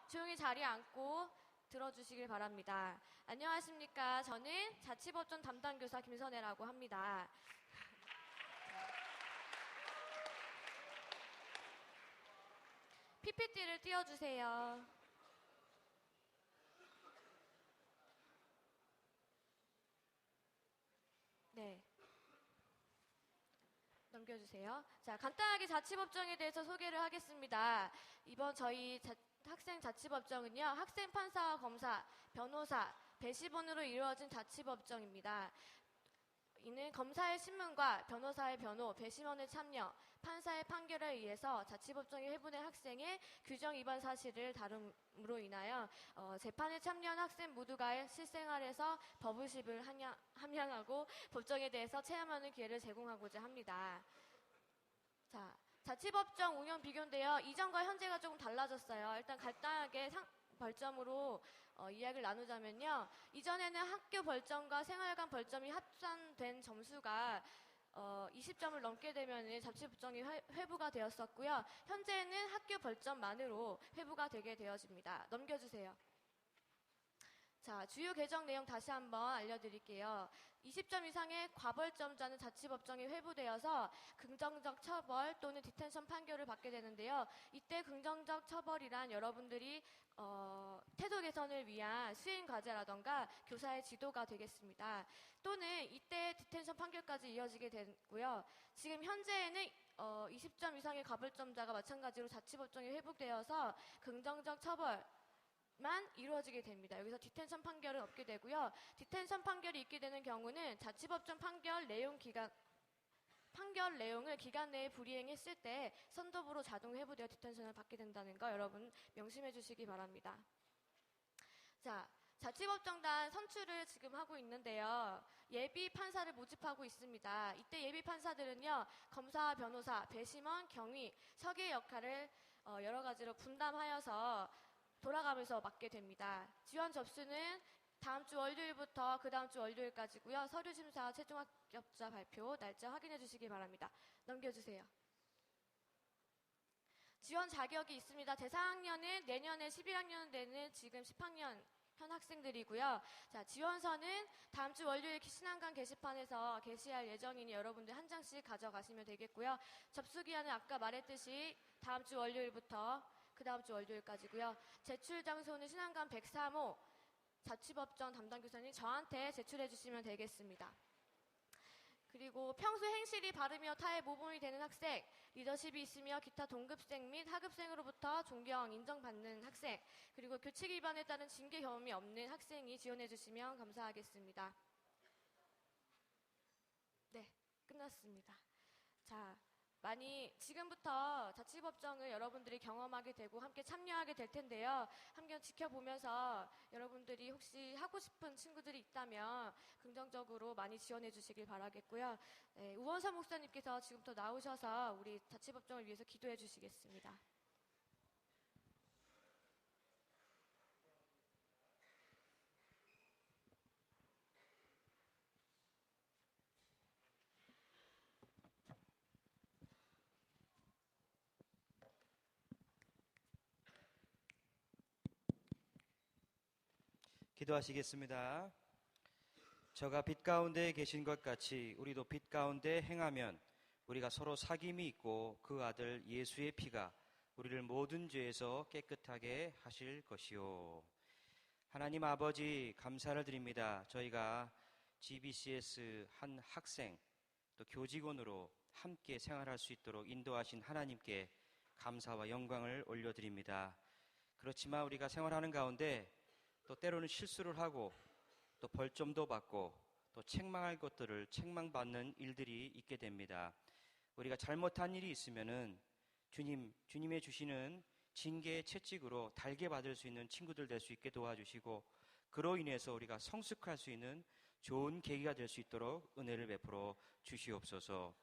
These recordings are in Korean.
조용히 자리에 앉고 들어주시길 바랍니다. 안녕하십니까. 저는 자치법전 담당교사 김선혜라고 합니다. PPT를 띄워주세요. 네. 넘겨주세요. 자, 간단하게 자치법정에 대해서 소개를 하겠습니다. 이번 저희 학생 자치법정은요, 학생 판사와 검사, 변호사, 배심원으로 이루어진 자치법정입니다. 이는 검사의 신문과 변호사의 변호, 배심원의 참여, 판사의 판결에 의해서 자치법정에 회부된 학생의 규정 위반 사실을 다룸으로 인하여 재판에 참여한 학생 모두가 실생활에서 법의식을 함양하고 법정에 대해서 체험하는 기회를 제공하고자 합니다. 자, 자치법정 운영 비교인데요. 이전과 현재가 조금 달라졌어요. 일단 간단하게 벌점으로 이야기를 나누자면요. 이전에는 학교 벌점과 생활관 벌점이 합산된 점수가 20점을 넘게 되면 자치법정이 회부가 되었었고요. 현재는 학교 벌점만으로 회부가 되게 되어집니다. 넘겨주세요. 자, 주요 개정 내용 다시 한번 알려드릴게요. 20점 이상의 과벌점자는 자치법정에 회부되어서 긍정적 처벌 또는 디텐션 판결을 받게 되는데요. 이때 긍정적 처벌이란 여러분들이 태도 개선을 위한 수행 과제라던가 교사의 지도가 되겠습니다. 또는 이때 디텐션 판결까지 이어지게 되고요. 지금 현재에는 20점 이상의 과벌점자가 마찬가지로 자치법정에 회부되어서 긍정적 처벌 만 이루어지게 됩니다. 여기서 디텐션 판결은 없게 되고요. 디텐션 판결이 있게 되는 경우는 자치법정 판결 내용을 기간 내에 불이행했을 때 선도부로 자동 회부되어 디텐션을 받게 된다는 거 여러분 명심해 주시기 바랍니다. 자, 자치법정단 선출을 지금 하고 있는데요. 예비 판사를 모집하고 있습니다. 이때 예비 판사들은요, 검사, 변호사, 배심원, 경위, 서기의 역할을 여러 가지로 분담하여서 돌아가면서 맡게 됩니다. 지원 접수는 다음 주 월요일부터 그 다음 주 월요일까지고요. 서류 심사 최종 합격자 발표 날짜 확인해 주시기 바랍니다. 넘겨주세요. 지원 자격이 있습니다. 제4학년은 내년에 11학년 되는 지금 10학년 현 학생들이고요. 자, 지원서는 다음 주 월요일 신한강 게시판에서 게시할 예정이니 여러분들 한 장씩 가져가시면 되겠고요. 접수 기한은 아까 말했듯이 다음 주 월요일부터 그 다음 주 월요일까지고요. 제출 장소는 신한강 103호 자치법정 담당교사님 저한테 제출해 주시면 되겠습니다. 그리고 평소 행실이 바르며 타의 모범이 되는 학생, 리더십이 있으며 기타 동급생 및 하급생으로부터 존경, 인정받는 학생, 그리고 교칙 위반에 따른 징계 경험이 없는 학생이 지원해 주시면 감사하겠습니다. 네, 끝났습니다. 자, 많이 지금부터 자치법정을 여러분들이 경험하게 되고 함께 참여하게 될 텐데요. 함께 지켜보면서 여러분들이 혹시 하고 싶은 친구들이 있다면 긍정적으로 많이 지원해 주시길 바라겠고요. 네, 우원사 목사님께서 지금부터 나오셔서 우리 자치법정을 위해서 기도해 주시겠습니다. 기도하시겠습니다. 저가 빛 가운데 계신 것 같이 우리도 빛 가운데 행하면 우리가 서로 사귐이 있고 그 아들 예수의 피가 우리를 모든 죄에서 깨끗하게 하실 것이요. 하나님 아버지 감사를 드립니다. 저희가 GBCS 한 학생 또 교직원으로 함께 생활할 수 있도록 인도하신 하나님께 감사와 영광을 올려드립니다. 그렇지만 우리가 생활하는 가운데 또 때로는 실수를 하고 또 벌점도 받고 또 책망할 것들을 책망받는 일들이 있게 됩니다. 우리가 잘못한 일이 있으면은 주님의 주시는 징계의 채찍으로 달게 받을 수 있는 친구들 될 수 있게 도와주시고 그로 인해서 우리가 성숙할 수 있는 좋은 계기가 될 수 있도록 은혜를 베풀어 주시옵소서.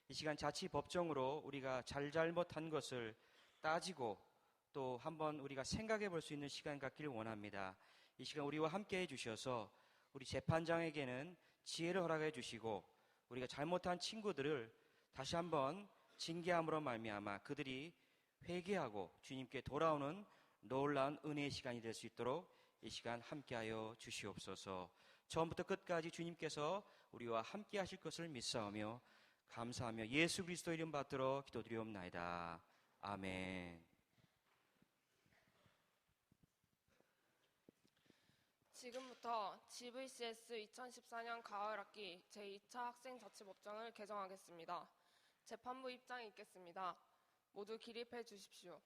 이 시간 자치법정으로 우리가 잘못한 것을 따지고 또 한번 우리가 생각해 볼 수 있는 시간 갖기를 원합니다. 이 시간 우리와 함께 해주셔서 우리 재판장에게는 지혜를 허락해 주시고 우리가 잘못한 친구들을 다시 한번 징계함으로 말미암아 그들이 회개하고 주님께 돌아오는 놀라운 은혜의 시간이 될 수 있도록 이 시간 함께하여 주시옵소서. 처음부터 끝까지 주님께서 우리와 함께 하실 것을 믿사오며 감사하며 예수 그리스도 이름 받들어 기도드리옵나이다. 아멘. 지금부터 GVCS 2014년 가을 학기 제2차 학생 자치법정을 개정하겠습니다. 재판부 입장이 있겠습니다. 모두 기립해 주십시오.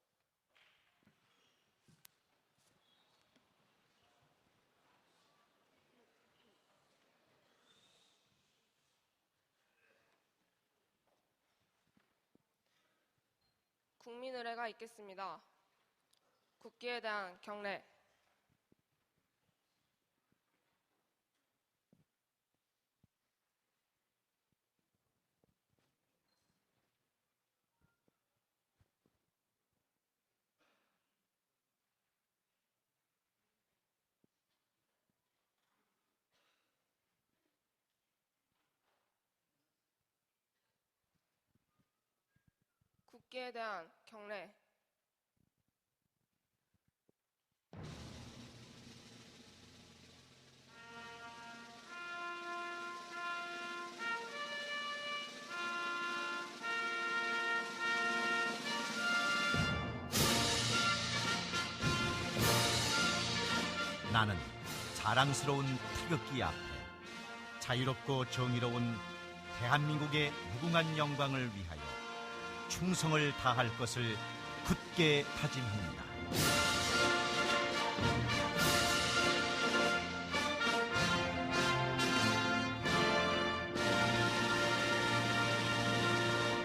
국민의례가 있겠습니다. 국기에 대한 경례. 국기에 대한 경례. 나는 자랑스러운 태극기 앞에 자유롭고 정의로운 대한민국의 무궁한 영광을 위하여 충성을 다할 것을 굳게 다짐합니다.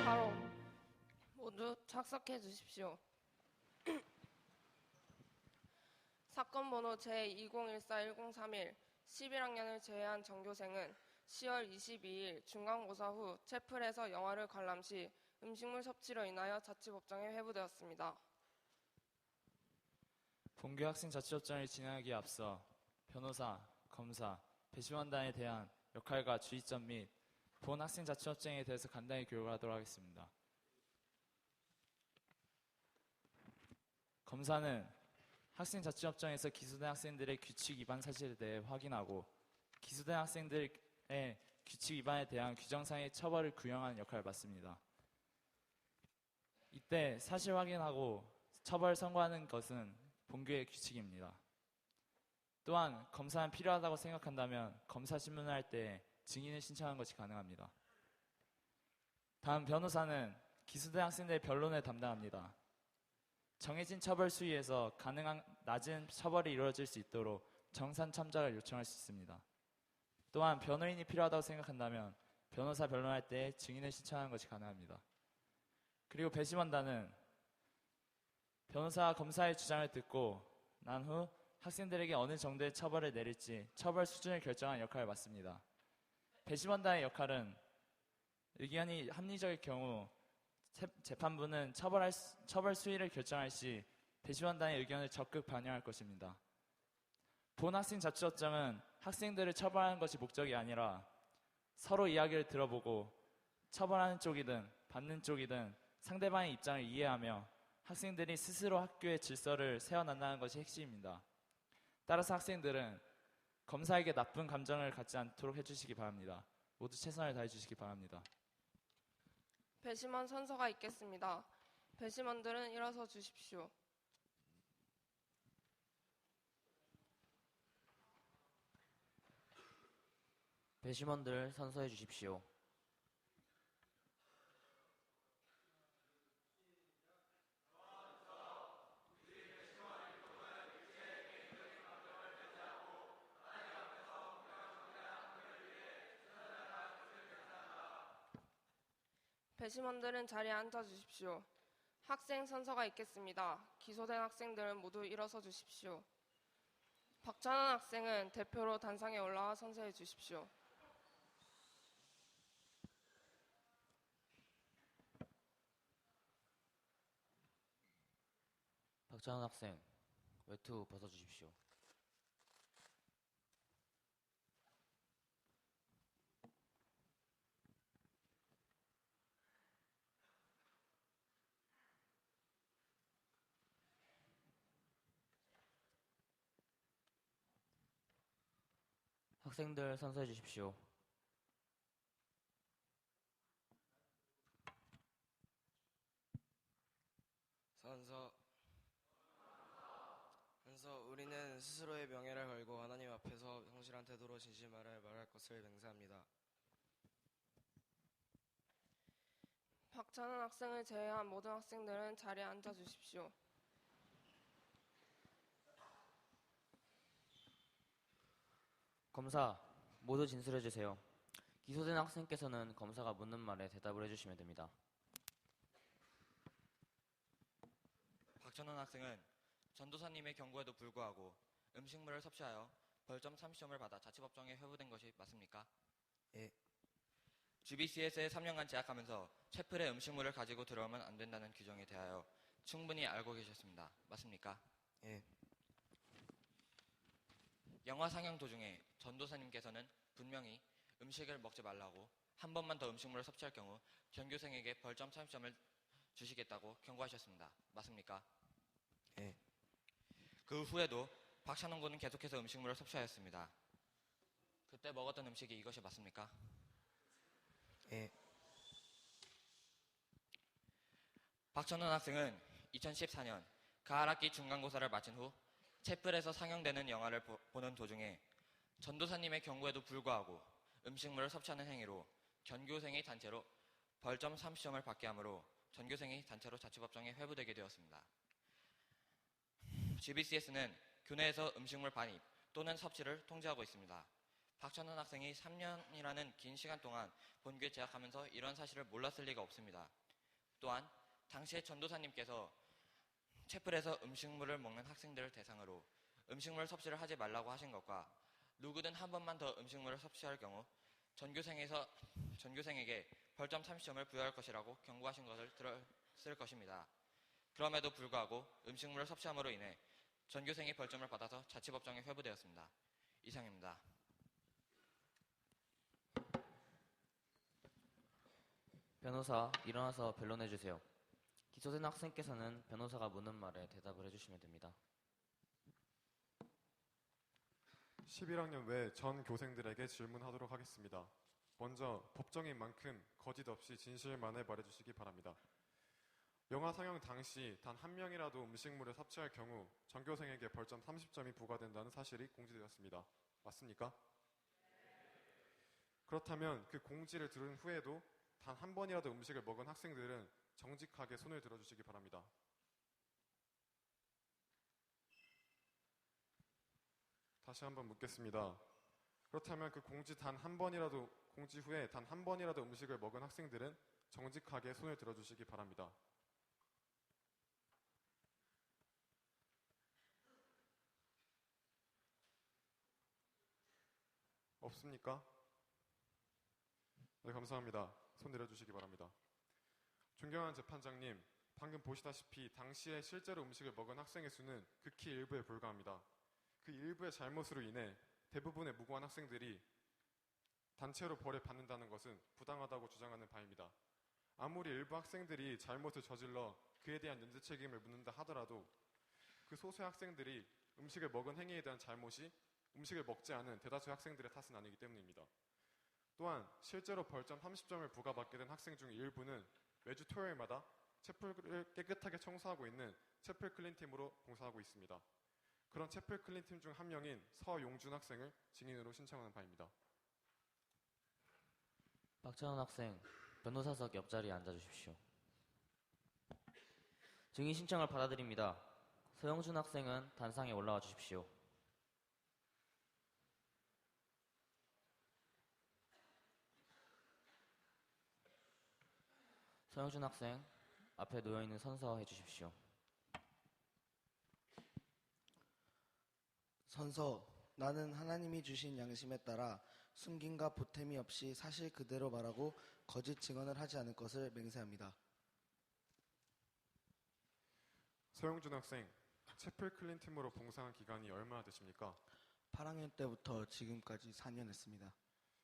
바로 모두 착석해 주십시오. 사건 번호 제20141031 11학년을 제외한 전교생은 10월 22일 중간고사 후 채플에서 영화를 관람 시 음식물 섭취로 인하여 자치법정에 회부되었습니다. 본교 학생 자치법정을 진행하기에 앞서 변호사, 검사, 배심원단에 대한 역할과 주의점 및 본 학생 자치법정에 대해서 간단히 교육을 하도록 하겠습니다. 검사는 학생 자치법정에서 기소된 학생들의 규칙 위반 사실에 대해 확인하고 기소된 학생들의 규칙 위반에 대한 규정상의 처벌을 규정하는 역할을 맡습니다. 이때 사실 확인하고 처벌 선고하는 것은 본교의 규칙입니다. 또한 검사는 필요하다고 생각한다면 검사 신문을 할 때 증인을 신청하는 것이 가능합니다. 다음 변호사는 기소된 학생들의 변론을 담당합니다. 정해진 처벌 수위에서 가능한 낮은 처벌이 이루어질 수 있도록 정산 참작을 요청할 수 있습니다. 또한 변호인이 필요하다고 생각한다면 변호사 변론할 때 증인을 신청하는 것이 가능합니다. 그리고 배심원단은 변호사와 검사의 주장을 듣고 난 후 학생들에게 어느 정도의 처벌을 내릴지 처벌 수준을 결정하는 역할을 맡습니다. 배심원단의 역할은 의견이 합리적일 경우 재판부는 처벌 수위를 결정할 시 배심원단의 의견을 적극 반영할 것입니다. 본 학생 자치법정은 학생들을 처벌하는 것이 목적이 아니라 서로 이야기를 들어보고 처벌하는 쪽이든 받는 쪽이든 상대방의 입장을 이해하며 학생들이 스스로 학교의 질서를 세워나가는 것이 핵심입니다. 따라서 학생들은 검사에게 나쁜 감정을 갖지 않도록 해주시기 바랍니다. 모두 최선을 다해 주시기 바랍니다. 배심원 선서가 있겠습니다. 배심원들은 일어서 주십시오. 배심원들 선서해 주십시오. 배심원들은 자리에 앉아 주십시오. 학생 선서가 있겠습니다. 기소된 학생들은 모두 일어서 주십시오. 박찬원 학생은 대표로 단상에 올라와 선서해 주십시오. 박찬원 학생, 외투 벗어주십시오. 학생들 선서해 주십시오. 선서. 우리는 스스로의 명예를 걸고 하나님 앞에서 성실한 태도로 진실말을 말할 것을 맹세합니다. 박찬원 학생을 제외한 모든 학생들은 자리에 앉아 주십시오. 검사, 모두 진술해 주세요. 기소된 학생께서는 검사가 묻는 말에 대답을 해주시면 됩니다. 박찬원 학생은 전도사님의 경고에도 불구하고 음식물을 섭취하여 벌점 30점을 받아 자치법정에 회부된 것이 맞습니까? 예. GBCS에 3년간 재학하면서 채플에 음식물을 가지고 들어오면 안 된다는 규정에 대하여 충분히 알고 계셨습니다. 맞습니까? 예. 영화 상영 도중에 전도사님께서는 분명히 음식을 먹지 말라고 한 번만 더 음식물을 섭취할 경우 전교생에게 벌점 30점을 주시겠다고 경고하셨습니다. 맞습니까? 예. 그 후에도 박찬원 군은 계속해서 음식물을 섭취하였습니다. 그때 먹었던 음식이 이것이 맞습니까? 예. 박찬원 학생은 2014년 가을 학기 중간고사를 마친 후 채플에서 상영되는 영화를 보는 도중에 전도사님의 경고에도 불구하고 음식물을 섭취하는 행위로 전교생의 단체로 벌점 30점을 받게 하므로 전교생이 단체로 자치법정에 회부되게 되었습니다. GBCS는 교내에서 음식물 반입 또는 섭취를 통제하고 있습니다. 박찬원 학생이 3년이라는 긴 시간 동안 본교에 재학하면서 이런 사실을 몰랐을 리가 없습니다. 또한 당시에 전도사님께서 채플에서 음식물을 먹는 학생들을 대상으로 음식물 섭취를 하지 말라고 하신 것과 누구든 한 번만 더 음식물을 섭취할 경우 전교생에게 벌점 30점을 부여할 것이라고 경고하신 것을 들었을 것입니다. 그럼에도 불구하고 음식물을 섭취함으로 인해 전교생이 벌점을 받아서 자치법정에 회부되었습니다. 이상입니다. 변호사, 일어나서 변론해 주세요. 기소된 학생께서는 변호사가 묻는 말에 대답을 해주시면 됩니다. 11학년 외 전 교생들에게 질문하도록 하겠습니다. 먼저 법정인 만큼 거짓 없이 진실만을 말해주시기 바랍니다. 영화 상영 당시 단 한 명이라도 음식물을 섭취할 경우 전교생에게 벌점 30점이 부과된다는 사실이 공지되었습니다. 맞습니까? 그렇다면 그 공지를 들은 후에도 단 한 번이라도 음식을 먹은 학생들은 정직하게 손을 들어주시기 바랍니다. 다시 한번 묻겠습니다. 그렇다면 그 공지 후에 단 한 번이라도 음식을 먹은 학생들은 정직하게 손을 들어주시기 바랍니다. 없습니까? 네, 감사합니다. 손 내려주시기 바랍니다. 존경하는 재판장님, 방금 보시다시피 당시에 실제로 음식을 먹은 학생의 수는 극히 일부에 불과합니다. 그 일부의 잘못으로 인해 대부분의 무고한 학생들이 단체로 벌을 받는다는 것은 부당하다고 주장하는 바입니다. 아무리 일부 학생들이 잘못을 저질러 그에 대한 연쇄 책임을 묻는다 하더라도 그 소수의 학생들이 음식을 먹은 행위에 대한 잘못이 음식을 먹지 않은 대다수 학생들의 탓은 아니기 때문입니다. 또한 실제로 벌점 30점을 부과받게 된 학생 중 일부는 매주 토요일마다 채플을 깨끗하게 청소하고 있는 채플 클린팀으로 봉사하고 있습니다. 그런 채플 클린팀 중 한 명인 서용준 학생을 증인으로 신청하는 바입니다. 박찬원 학생, 변호사석 옆자리에 앉아주십시오. 증인 신청을 받아들입니다. 서영준 학생은 단상에 올라와 주십시오. 서영준 학생, 앞에 놓여있는 선서해 주십시오. 선서, 나는 하나님이 주신 양심에 따라 숨김과 보탬이 없이 사실 그대로 말하고 거짓 증언을 하지 않을 것을 맹세합니다. 서영준 학생, 채플 클린팀으로 봉사한 기간이 얼마나 되십니까? 8학년 때부터 지금까지 4년 했습니다.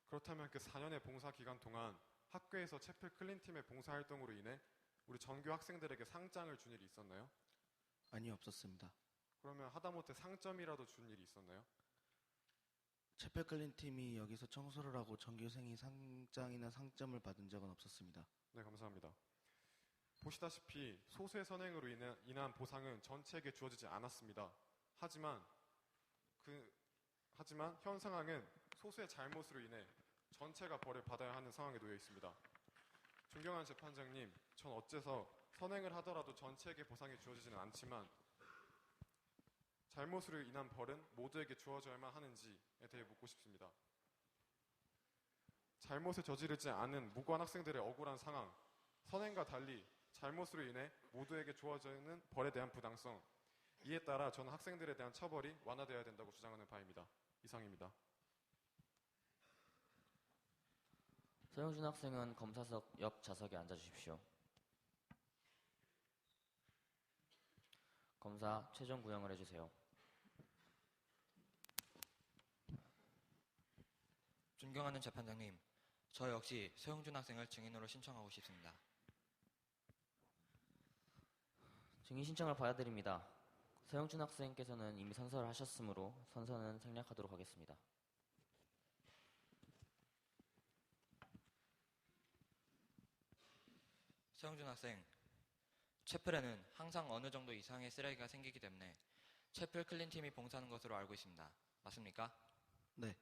그렇다면 그 4년의 봉사 기간 동안 학교에서 채플 클린팀의 봉사활동으로 인해 우리 전교 학생들에게 상장을 준 일이 있었나요? 아니요, 없었습니다. 그러면 하다못해 상점이라도 준 일이 있었나요? 채플클린 팀이 여기서 청소를 하고 전교생이 상장이나 상점을 받은 적은 없었습니다. 네, 감사합니다. 보시다시피 소수의 선행으로 인한 보상은 전체에게 주어지지 않았습니다. 하지만 현 상황은 소수의 잘못으로 인해 전체가 벌을 받아야 하는 상황에 놓여 있습니다. 존경하는 재판장님, 전 어째서 선행을 하더라도 전체에게 보상이 주어지지는 않지만 잘못으로 인한 벌은 모두에게 주어져야만 하는지에 대해 묻고 싶습니다. 잘못을 저지르지 않은 무고한 학생들의 억울한 상황, 선행과 달리 잘못으로 인해 모두에게 주어지는 벌에 대한 부당성, 이에 따라 저는 학생들에 대한 처벌이 완화되어야 된다고 주장하는 바입니다. 이상입니다. 서영준 학생은 검사석 옆 좌석에 앉아주십시오. 검사 최종 구형을 해주세요. 존경하는 재판장님, 저 역시 서영준 학생을 증인으로 신청하고 싶습니다. 증인 신청을 받아들입니다. 서영준 학생께서는 이미 선서를 하셨으므로 선서는 생략하도록 하겠습니다. 서영준 학생, 채플에는 항상 어느 정도 이상의 쓰레기가 생기기 때문에 채플 클린 팀이 봉사하는 것으로 알고 있습니다. 맞습니까? 네.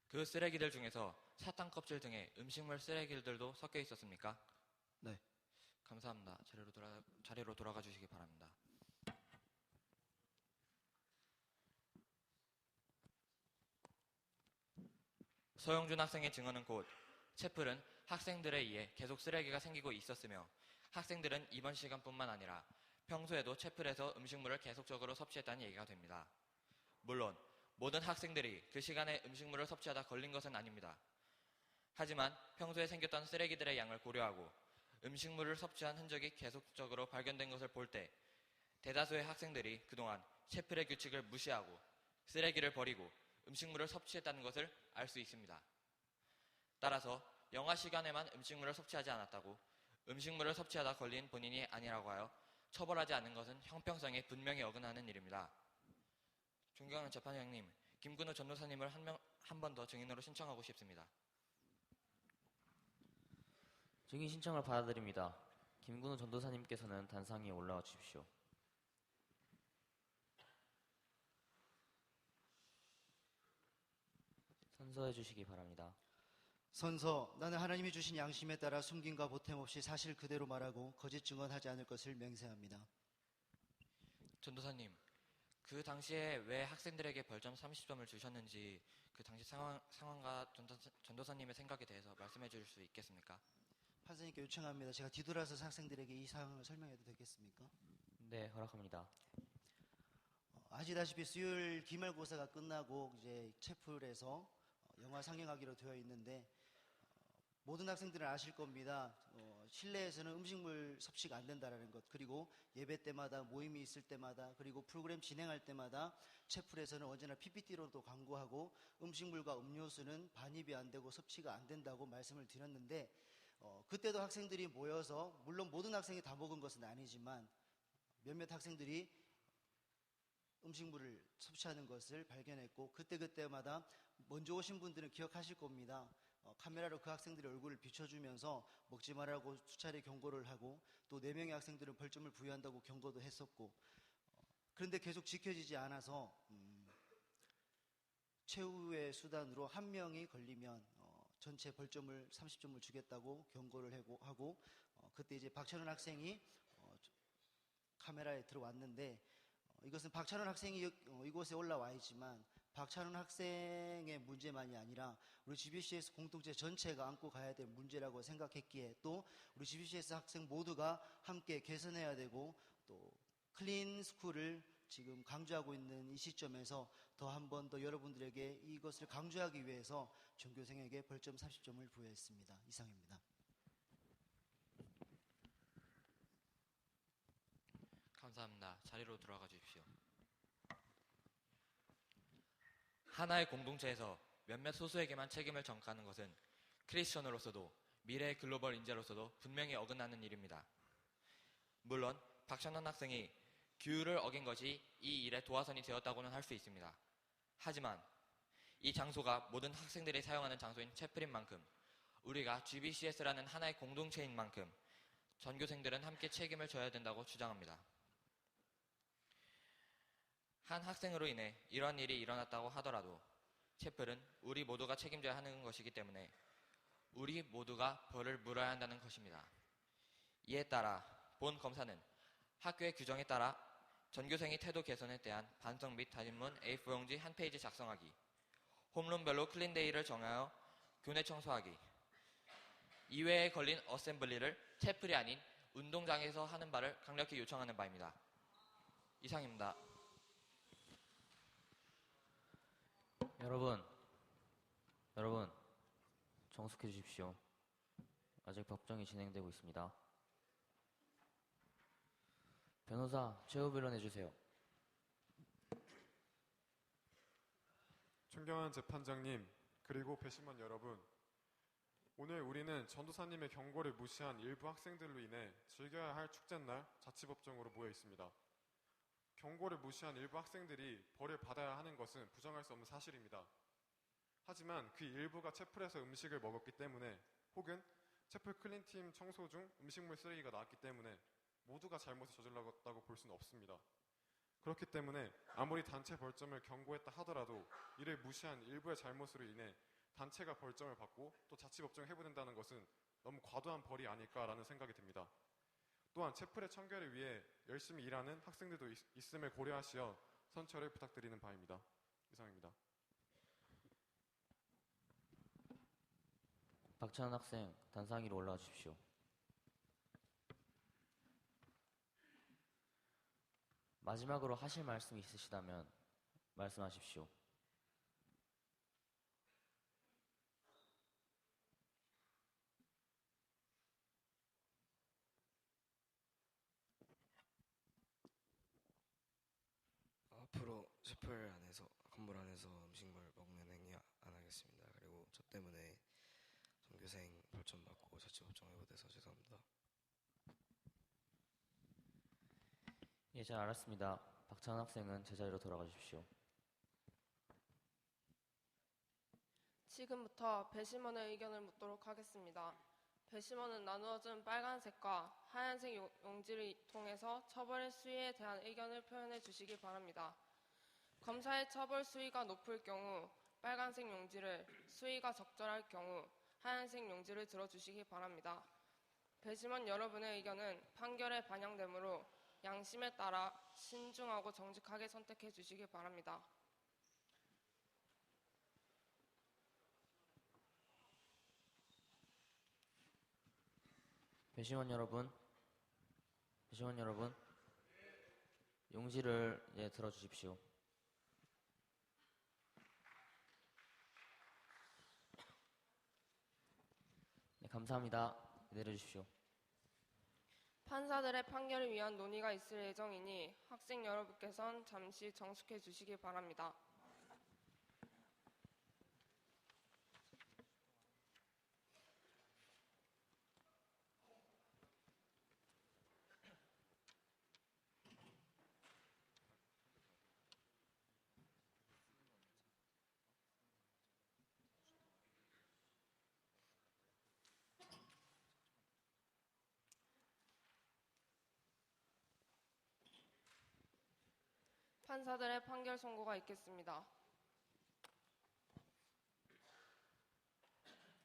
그 쓰레기들 중에서 사탕 껍질 등의 음식물 쓰레기들도 섞여 있었습니까? 네. 감사합니다. 자리로 돌아가 주시기 바랍니다. 서영준 학생의 증언은 곧 채플은 학생들에 의해 계속 쓰레기가 생기고 있었으며 학생들은 이번 시간뿐만 아니라 평소에도 채플에서 음식물을 계속적으로 섭취했다는 얘기가 됩니다. 물론 모든 학생들이 그 시간에 음식물을 섭취하다 걸린 것은 아닙니다. 하지만 평소에 생겼던 쓰레기들의 양을 고려하고 음식물을 섭취한 흔적이 계속적으로 발견된 것을 볼 때 대다수의 학생들이 그동안 채플의 규칙을 무시하고 쓰레기를 버리고 음식물을 섭취했다는 것을 알 수 있습니다. 따라서 영화 시간에만 음식물을 섭취하지 않았다고 음식물을 섭취하다 걸린 본인이 아니라고 하여 처벌하지 않는 것은 형평성에 분명히 어긋나는 일입니다. 존경하는 재판장님, 김근우 전도사님을 한 번 더 증인으로 신청하고 싶습니다. 증인 신청을 받아들입니다. 김근우 전도사님께서는 단상에 올라와 주십시오. 선서해 주시기 바랍니다. 선서, 나는 하나님이 주신 양심에 따라 숨김과 보탬 없이 사실 그대로 말하고 거짓 증언하지 않을 것을 맹세합니다. 전도사님, 그 당시에 왜 학생들에게 벌점 30점을 주셨는지 그 당시 상황과 전도사님의 생각에 대해서 말씀해 주실 수 있겠습니까? 판사님께 요청합니다. 제가 뒤돌아서 학생들에게 이 사항을 설명해도 되겠습니까? 네, 허락합니다. 아시다시피 수요일 기말고사가 끝나고 이제 채플에서 영화 상영하기로 되어 있는데 모든 학생들은 아실 겁니다. 실내에서는 음식물 섭취가 안 된다는 것, 그리고 예배 때마다 모임이 있을 때마다, 그리고 프로그램 진행할 때마다 채플에서는 언제나 PPT로도 광고하고 음식물과 음료수는 반입이 안 되고 섭취가 안 된다고 말씀을 드렸는데 그때도 학생들이 모여서, 물론 모든 학생이 다 먹은 것은 아니지만 몇몇 학생들이 음식물을 섭취하는 것을 발견했고 그때마다 먼저 오신 분들은 기억하실 겁니다. 카메라로 그 학생들의 얼굴을 비춰주면서 먹지 말라고 수차례 경고를 하고 또 4명의 학생들은 벌점을 부여한다고 경고도 했었고 그런데 계속 지켜지지 않아서 최후의 수단으로 한 명이 걸리면 전체 벌점을 30점을 주겠다고 경고를 하고 그때 이제 박찬원 학생이 카메라에 들어왔는데 이것은 박찬원 학생이 이곳에 올라와 있지만 박찬원 학생의 문제만이 아니라 우리 GBCS 공동체 전체가 안고 가야 될 문제라고 생각했기에 또 우리 GBCS 학생 모두가 함께 개선해야 되고 또 클린 스쿨을 지금 강조하고 있는 이 시점에서 더 한 번 더 여러분들에게 이것을 강조하기 위해서 전교생에게 벌점 30점을 부여했습니다. 이상입니다. 감사합니다. 자리로 돌아가 주십시오. 하나의 공동체에서 몇몇 소수에게만 책임을 전가하는 것은 크리스천으로서도 미래의 글로벌 인재로서도 분명히 어긋나는 일입니다. 물론 박찬원 학생이 규율을 어긴 것이 이 일의 도화선이 되었다고는 할 수 있습니다. 하지만 이 장소가 모든 학생들이 사용하는 장소인 채플인 만큼, 우리가 GBCS라는 하나의 공동체인 만큼 전교생들은 함께 책임을 져야 된다고 주장합니다. 한 학생으로 인해 이런 일이 일어났다고 하더라도 채플은 우리 모두가 책임져야 하는 것이기 때문에 우리 모두가 벌을 물어야 한다는 것입니다. 이에 따라 본 검사는 학교의 규정에 따라 전교생의 태도 개선에 대한 반성 및 담임문 A4용지 한 페이지 작성하기, 홈룸별로 클린데이를 정하여 교내 청소하기, 이외에 걸린 어셈블리를 채플이 아닌 운동장에서 하는 바를 강력히 요청하는 바입니다. 이상입니다. 여러분, 정숙해 주십시오. 아직 법정이 진행되고 있습니다. 변호사, 최후 변론해 주세요. 존경하는 재판장님, 그리고 배심원 여러분, 오늘 우리는 전도사님의 경고를 무시한 일부 학생들로 인해 즐겨야 할 축제날 자치법정으로 모여 있습니다. 경고를 무시한 일부 학생들이 벌을 받아야 하는 것은 부정할 수 없는 사실입니다. 하지만 그 일부가 채플에서 음식을 먹었기 때문에, 혹은 채플 클린팀 청소 중 음식물 쓰레기가 나왔기 때문에 모두가 잘못을 저질렀다고 볼 수는 없습니다. 그렇기 때문에 아무리 단체 벌점을 경고했다 하더라도 이를 무시한 일부의 잘못으로 인해 단체가 벌점을 받고 또 자치법정을 해부된다는 것은 너무 과도한 벌이 아닐까라는 생각이 듭니다. 또한 채플의 청결을 위해 열심히 일하는 학생들도 있음을 고려하시어 선처를 부탁드리는 바입니다. 이상입니다. 박찬원 학생, 단상 위로 올라와 주십시오. 마지막으로 하실 말씀이 있으시다면 말씀하십시오. 앞으로 채플 안에서, 건물 안에서 음식물 먹는 행위 안 하겠습니다. 그리고 저 때문에 전교생 벌점 받고 자치법정 해부돼서 죄송합니다. 예, 잘 알았습니다. 박찬원 학생은 제자리로 돌아가 주십시오. 지금부터 배심원의 의견을 묻도록 하겠습니다. 배심원은 나누어진 빨간색과 하얀색 용지를 통해서 처벌의 수위에 대한 의견을 표현해 주시기 바랍니다. 검사의 처벌 수위가 높을 경우 빨간색 용지를, 수위가 적절할 경우 하얀색 용지를 들어주시기 바랍니다. 배심원 여러분의 의견은 판결에 반영되므로 양심에 따라 신중하고 정직하게 선택해 주시기 바랍니다. 배심원 여러분, 용지를 들어주십시오. 네, 감사합니다. 내려주십시오. 판사들의 판결을 위한 논의가 있을 예정이니 학생 여러분께선 잠시 정숙해 주시기 바랍니다. 판사들의 판결 선고가 있겠습니다.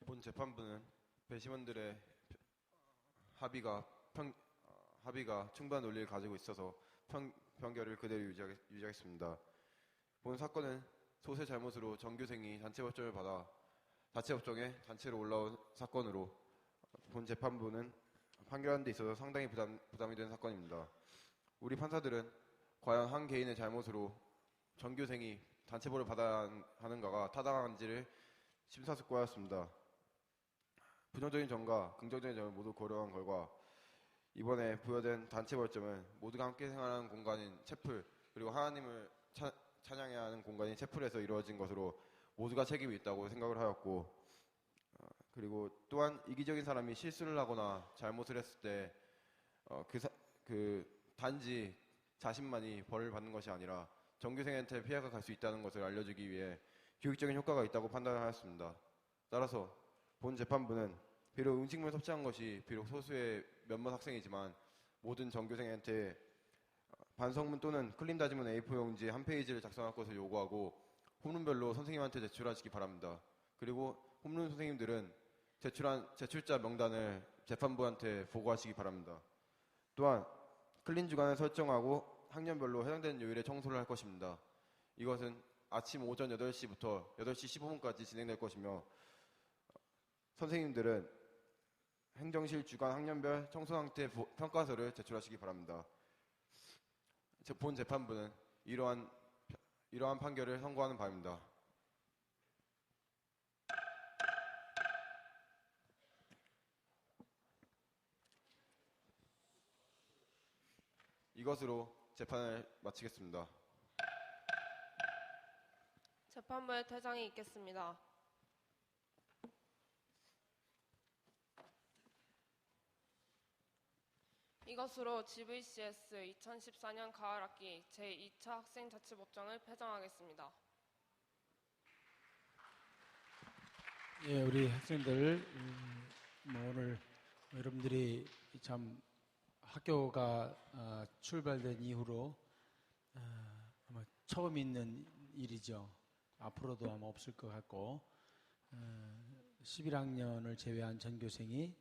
본 재판부는 배심원들의 합의가 충분한 논리를 가지고 있어서 판결을 그대로 유지하겠습니다. 본 사건은 소수의 잘못으로 전교생이 단체법정을 받아 자체법정에 단체로 올라온 사건으로 본 재판부는 판결하는 데 있어서 상당히 부담이 되는 사건입니다. 우리 판사들은 과연 한 개인의 잘못으로 전교생이 단체벌을 받아야 하는가가 타당한지를 심사숙고하였습니다. 부정적인 점과 긍정적인 점을 모두 고려한 결과 이번에 부여된 단체 벌점은 모두가 함께 생활하는 공간인 채플, 그리고 하나님을 찬양해야 하는 공간인 채플에서 이루어진 것으로 모두가 책임이 있다고 생각을 하였고, 그리고 또한 이기적인 사람이 실수를 하거나 잘못을 했을 때 단지 자신만이 벌을 받는 것이 아니라 전교생한테 피해가 갈 수 있다는 것을 알려주기 위해 교육적인 효과가 있다고 판단하였습니다. 따라서 본 재판부는 비록 음식물 섭취한 것이 비록 소수의 몇몇 학생이지만 모든 전교생한테 반성문 또는 클린 다짐은 A4 용지 한 페이지를 작성할 것을 요구하고 홈룸별로 선생님한테 제출하시기 바랍니다. 그리고 홈룸 선생님들은 제출자 명단을 재판부한테 보고하시기 바랍니다. 또한 클린 주간을 설정하고 학년별로 해당되는 요일에 청소를 할 것입니다. 이것은 아침 오전 8시부터 8시 15분까지 진행될 것이며 선생님들은 행정실 주간 학년별 청소 상태 평가서를 제출하시기 바랍니다. 본 재판부는 이러한 판결을 선고하는 바입니다. 이것으로 재판을 마치겠습니다. 재판부의 퇴장이 있겠습니다. 이것으로 GVCS 2014년 가을학기 제2차 학생자치법정을 폐정하겠습니다. 예, 우리 학생들 오늘 여러분들이 참 학교가 출발된 이후로 아마 처음 있는 일이죠. 앞으로도 아마 없을 것 같고 11학년을 제외한 전교생이